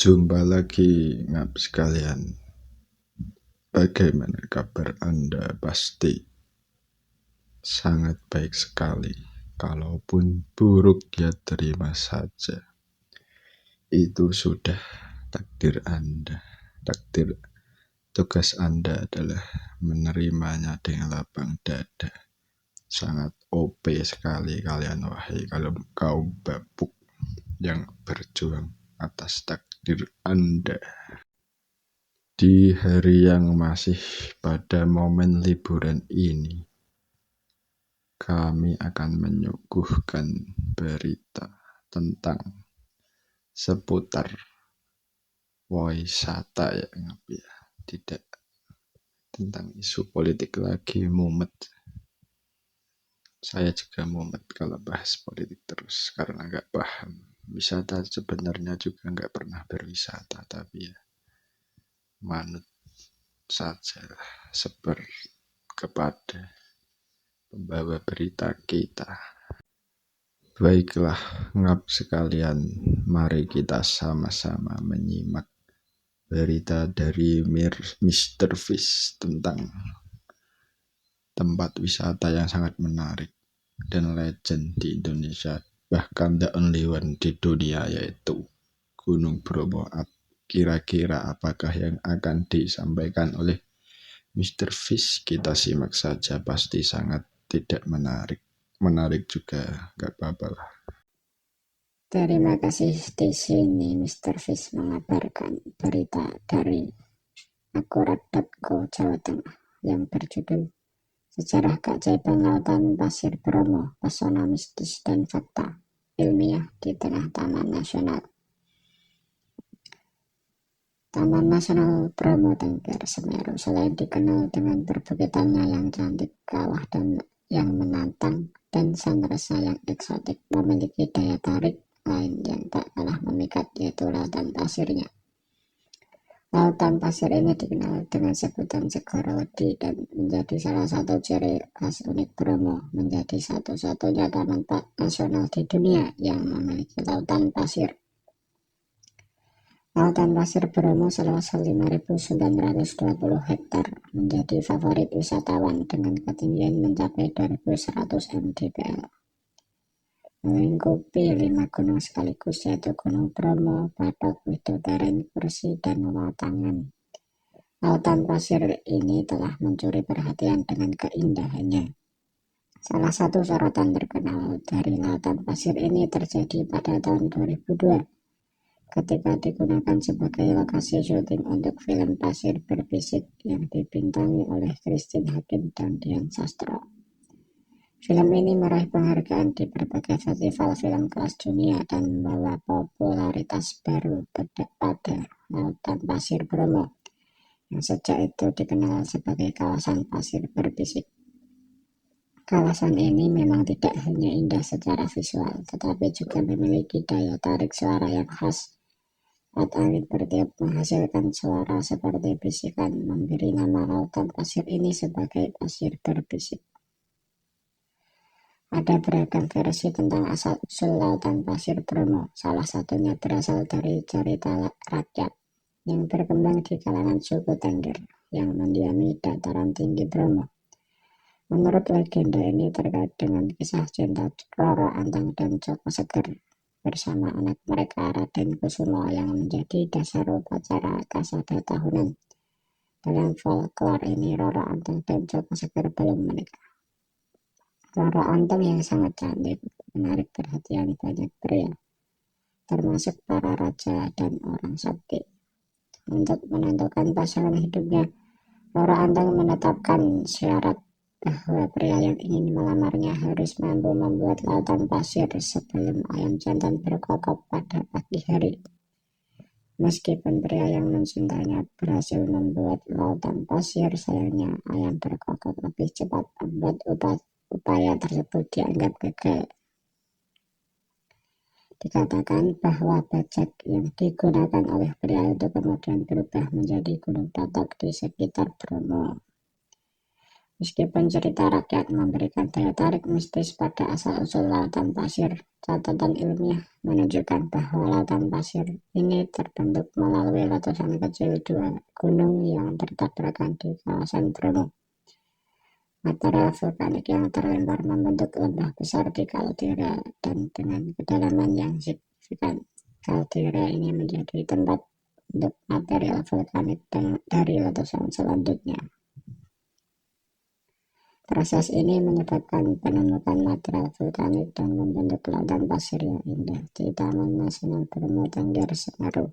Jumpa lagi ngap sekalian. Bagaimana kabar Anda? Pasti sangat baik sekali. Kalaupun buruk ya terima saja. Itu sudah takdir Anda. Takdir tugas Anda adalah menerimanya dengan lapang dada. Sangat OP sekali kalian, wahai kalau kaum babuk yang berjuang atas takdir Anda. Di hari yang masih pada momen liburan ini, kami akan menyuguhkan berita tentang seputar wisata ya, tidak tentang isu politik lagi. Mumet, saya juga mumet kalau bahas politik terus karena nggak paham. Wisata sebenarnya juga nggak pernah berwisata, tapi ya manut saja seber kepada pembawa berita kita. Baiklah ngap sekalian, mari kita sama-sama menyimak berita dari Mr. Fish tentang tempat wisata yang sangat menarik dan legend di Indonesia, bahkan the only one di dunia, yaitu Gunung Bromo. Kira-kira apakah yang akan disampaikan oleh Mr. Fish? Kita simak saja, pasti sangat tidak menarik. Menarik juga, gak apa-apa lah. Terima kasih. Di sini Mr. Fish mengabarkan berita dari akurat.co Jawa Tengah yang berjudul Sejarah Keajaiban Lautan Pasir Bromo, Pesona Mistis dan Fakta Ilmiah di Tengah Taman Nasional. Taman Nasional Bromo Tengger Semeru selain dikenal dengan perbukitannya yang cantik, kawah dan yang menantang, dan sunrise yang eksotik, memiliki daya tarik lain yang tak kalah memikat, yaitu lautan pasirnya. Lautan pasir ini dikenal dengan sebutan Segara Wedi dan menjadi salah satu ciri khas unik Bromo, menjadi satu-satunya taman nasional di dunia yang memiliki lautan pasir. Lautan pasir Bromo seluas 5.920 hektar menjadi favorit wisatawan dengan ketinggian mencapai 2.100 mdpl. Melingkupi 5 gunung sekaligus, yaitu Gunung Bromo, Batok, Widodaren, Kursi, dan Watangan. Lautan pasir ini telah mencuri perhatian dengan keindahannya. Salah satu sorotan terkenal dari lautan pasir ini terjadi pada tahun 2002. Ketika digunakan sebagai lokasi syuting untuk film Pasir Berbisik yang dibintangi oleh Christine Hakim dan Dian Sastro. Film ini meraih penghargaan di berbagai festival film kelas dunia dan membawa popularitas baru pada lautan pasir Bromo yang sejak itu dikenal sebagai kawasan pasir berbisik. Kawasan ini memang tidak hanya indah secara visual, tetapi juga memiliki daya tarik suara yang khas. Saat angin bertiup menghasilkan suara seperti bisikan, memberi nama lautan pasir ini sebagai pasir berbisik. Ada beragam versi tentang asal-usul lautan pasir Bromo. Salah satunya berasal dari cerita rakyat yang berkembang di kalangan suku Tengger yang mendiami dataran tinggi Bromo. Menurut legenda ini terkait dengan kisah cinta Roro Antang dan Joko Seger bersama anak mereka Raden Kusumo yang menjadi dasar upacara kasada tahunan. Dalam folklore ini, Roro Antang dan Joko Seger belum menikah. Roro Antang yang sangat cantik menarik perhatian banyak pria, termasuk para raja dan orang sakti. Untuk menentukan pasangan hidupnya, Roro Antang menetapkan syarat bahwa pria yang ingin melamarnya harus mampu membuat lautan pasir sebelum ayam jantan berkokok pada pagi hari. Meskipun pria yang mencintainya berhasil membuat lautan pasir, sayangnya ayam berkokok lebih cepat membuat upaya tersebut dianggap gagal. Dikatakan bahwa bajak yang digunakan oleh pria itu kemudian berubah menjadi gunung Batok di sekitar Bromo. Meskipun cerita rakyat memberikan daya tarik mistis pada asal-usul lautan pasir, catatan ilmiah menunjukkan bahwa lautan pasir ini terbentuk melalui letusan kecil dua gunung yang bertabrakan di kawasan Bromo. Material vulkanik yang terlempar membentuk lembah besar di kaldera dan dengan kedalaman yang signifikan. Kaldera ini menjadi tempat untuk material vulkanik dari letusan selanjutnya. Proses ini menyebabkan penemukan material vulkanik dan membentuk lautan pasir yang indah di Taman Nasional Bromo Tengger Semeru.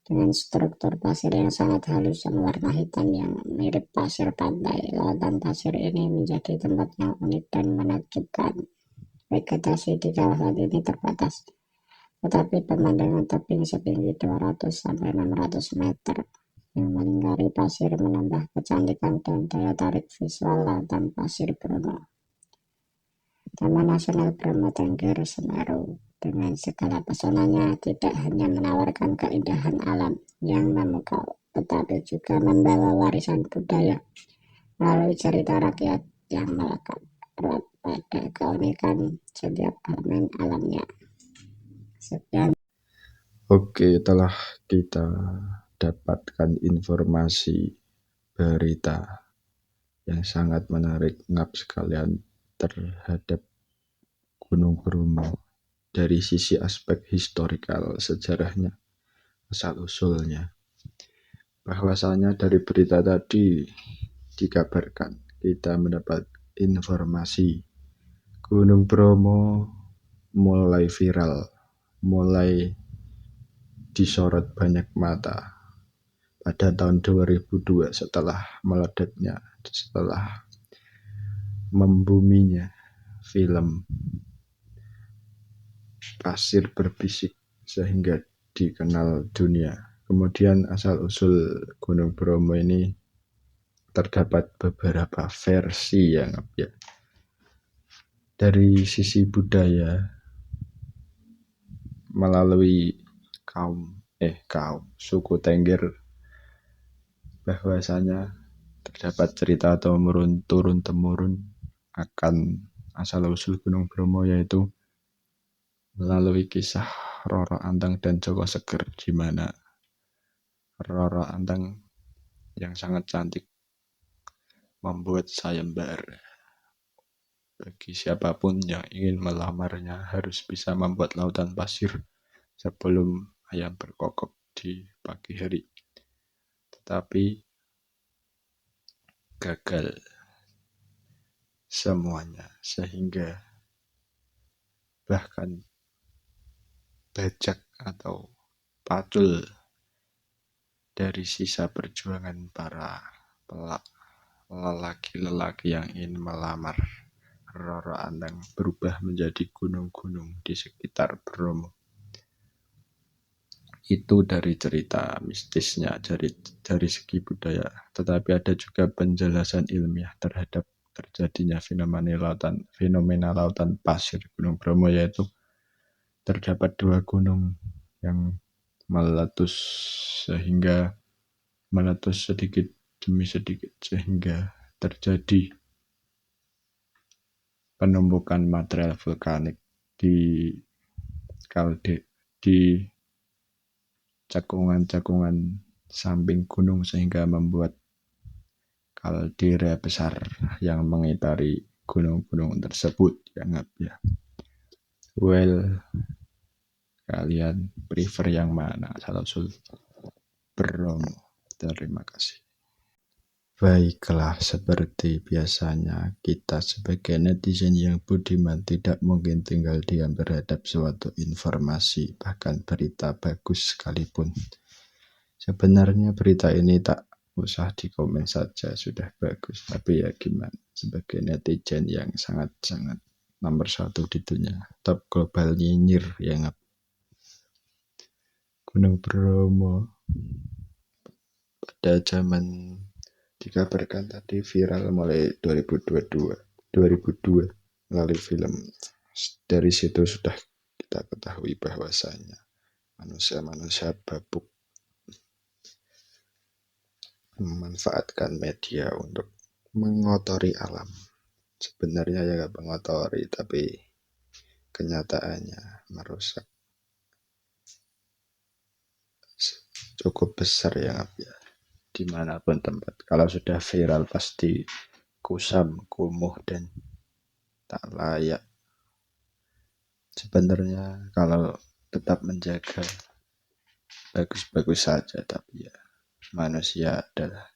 Dengan struktur pasir yang sangat halus dan warna hitam yang mirip pasir pantai, lautan pasir ini menjadi tempat yang unik dan menakjubkan. Vegetasi di kawasan ini terbatas, tetapi pemandangan tebing setinggi 200-600 meter yang melingkari pasir menambah kecantikan dan daya tarik visual lautan pasir Bromo. Taman Nasional Bromo Tengger Semeru dengan segala pesonanya tidak hanya menawarkan keindahan alam yang memukau, tetapi juga membawa warisan budaya melalui cerita rakyat yang melekat erat pada keunikan setiap elemen alamnya. Sekian. Oke, telah kita dapatkan informasi berita yang sangat menarik ngap sekalian terhadap Gunung Bromo dari sisi aspek historikal sejarahnya, asal-usulnya. Bahwasanya dari berita tadi dikabarkan kita mendapat informasi Gunung Bromo mulai viral, mulai disorot banyak mata pada tahun 2002 setelah meledaknya, setelah membuminya film Pasir Berbisik sehingga dikenal dunia. Kemudian asal-usul Gunung Bromo ini terdapat beberapa versi yang ya. Dari sisi budaya melalui kaum suku Tengger, bahwasanya terdapat cerita atau turun temurun akan asal-usul Gunung Bromo, yaitu melalui kisah Roro Anteng dan Joko Seger, di mana Roro Anteng yang sangat cantik membuat sayembara. Bagi siapapun yang ingin melamarnya harus bisa membuat lautan pasir sebelum ayam berkokok di pagi hari. Tetapi gagal semuanya, sehingga bahkan bajak atau pacul dari sisa perjuangan para lelaki-lelaki yang ingin melamar Roro Anteng berubah menjadi gunung-gunung di sekitar Bromo. Itu dari cerita mistisnya, dari segi budaya. Tetapi ada juga penjelasan ilmiah terhadap terjadinya fenomena lautan pasir Gunung Bromo, yaitu terdapat dua gunung yang meletus sedikit demi sedikit sehingga terjadi penumpukan material vulkanik di cekungan-cekungan samping gunung sehingga membuat kaldera besar yang mengitari gunung-gunung tersebut. Ya. Well, kalian prefer yang mana? Asal-usul Bromo. Terima kasih. Baiklah, seperti biasanya kita sebagai netizen yang budiman tidak mungkin tinggal diam terhadap suatu informasi, bahkan berita bagus sekalipun. Sebenarnya berita ini tak usah dikomen saja, sudah bagus. Tapi ya gimana, sebagai netizen yang sangat-sangat nomor satu di dunia, top global nyinyir yang Gunung Bromo pada zaman dikabarkan tadi viral mulai 2002 melalui film. Dari situ sudah kita ketahui bahwasanya manusia-manusia babuk memanfaatkan media untuk mengotori alam. Sebenarnya ya nggak mengotori, tapi kenyataannya merusak cukup besar ya Ngap ya. Dimanapun tempat, kalau sudah viral pasti kusam, kumuh, dan tak layak. Sebenarnya kalau tetap menjaga bagus-bagus saja, tapi ya manusia adalah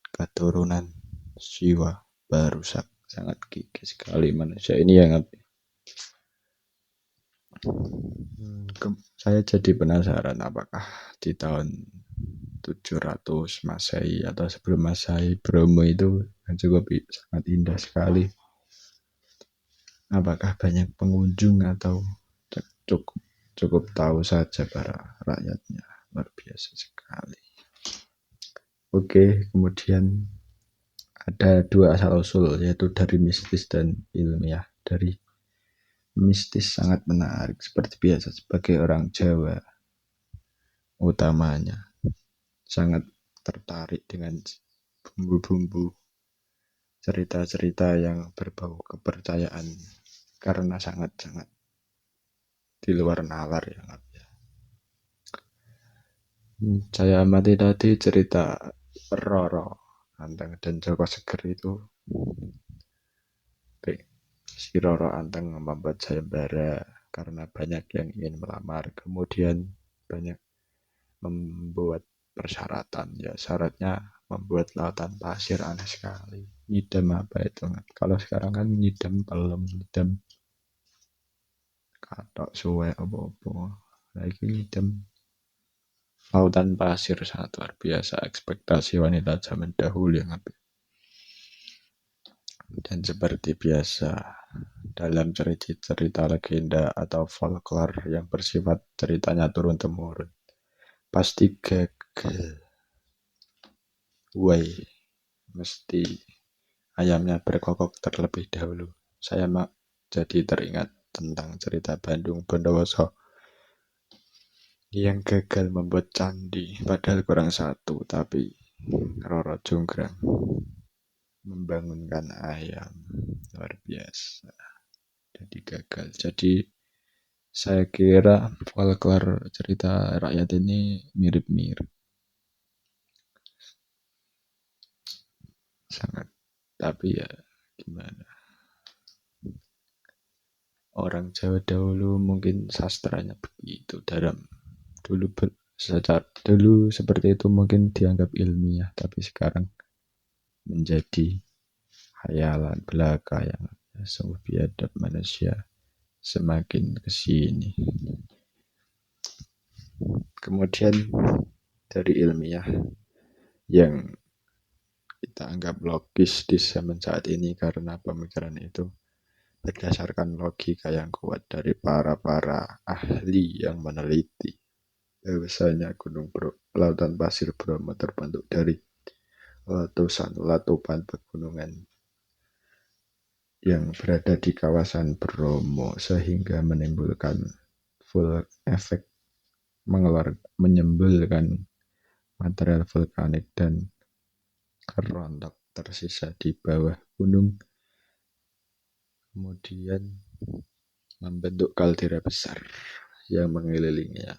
keturunan jiwa barusak. Sangat gigih sekali manusia ini ya Ngap. Saya jadi penasaran apakah di tahun 700 Masehi atau sebelum Masehi Bromo itu cukup sangat indah sekali. Apakah banyak pengunjung atau cukup cukup tahu saja para rakyatnya? Luar biasa sekali. Oke, kemudian ada dua asal usul, yaitu dari mistis dan ilmiah. Dari mistis sangat menarik, seperti biasa sebagai orang Jawa utamanya sangat tertarik dengan bumbu-bumbu cerita-cerita yang berbau kepercayaan karena sangat-sangat di luar nalar ya. Saya amati tadi cerita Roro Anteng dan Joko Seger itu. Si Roro Anteng membuat sayembara karena banyak yang ingin melamar, kemudian banyak membuat persyaratan. Ya syaratnya membuat lautan pasir, aneh sekali. Nyidam apa itu? Kalau sekarang kan nyidam pelem, nyidam katok suwe apa-apa. Lagi nyidam lautan pasir, sangat luar biasa ekspektasi wanita zaman dahulu yang apa. Dan seperti biasa dalam cerita legenda atau folklore yang bersifat ceritanya turun-temurun, pasti gagal. Why? Mesti ayamnya berkokok terlebih dahulu. Saya jadi teringat tentang cerita Bandung Bondowoso yang gagal membuat candi, padahal kurang satu, tapi Roro Jonggrang membangunkan ayam. Luar biasa. Jadi gagal. Jadi saya kira folklore cerita rakyat ini mirip-mirip. Sangat. Tapi ya gimana. Orang Jawa dahulu mungkin sastranya begitu. Dulu seperti itu mungkin dianggap ilmiah, tapi sekarang menjadi khayalan belaka yang sungguh biadab. Manusia semakin kesini. Kemudian dari ilmiah yang kita anggap logis di zaman saat ini karena pemikiran itu berdasarkan logika yang kuat dari para ahli yang meneliti bahwasanya lautan pasir Bromo terbentuk dari letupan pegunungan yang berada di kawasan Bromo sehingga menimbulkan full efek menyembulkan material vulkanik dan kerontok tersisa di bawah gunung, kemudian membentuk kaldera besar yang mengelilinginya.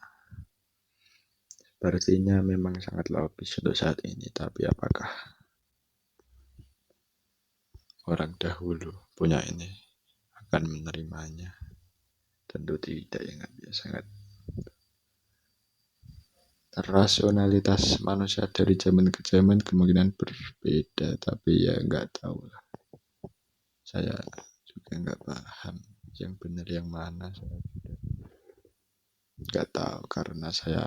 Sepertinya memang sangat logis untuk saat ini, tapi apakah orang dahulu punya ini akan menerimanya? Tentu tidak, ya sangat. Rasionalitas manusia dari zaman ke zaman kemungkinan berbeda, tapi ya nggak tahu lah. Saya juga nggak paham yang benar yang mana, saya juga nggak tahu karena saya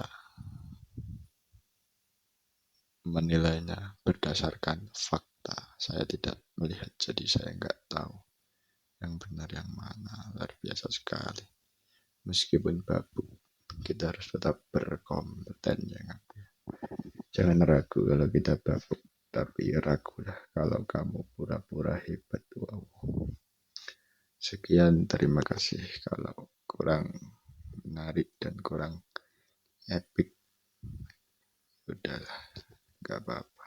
menilainya berdasarkan fakta. Saya tidak melihat, jadi saya nggak tahu yang benar yang mana. Luar biasa sekali. Meskipun babu, kita harus tetap berkompeten ya. Jangan ragu kalau kita babuk, tapi ragulah kalau kamu pura-pura hebat. Wow. Sekian, terima kasih. Kalau kurang menarik dan kurang epic, udahlah, gak apa-apa.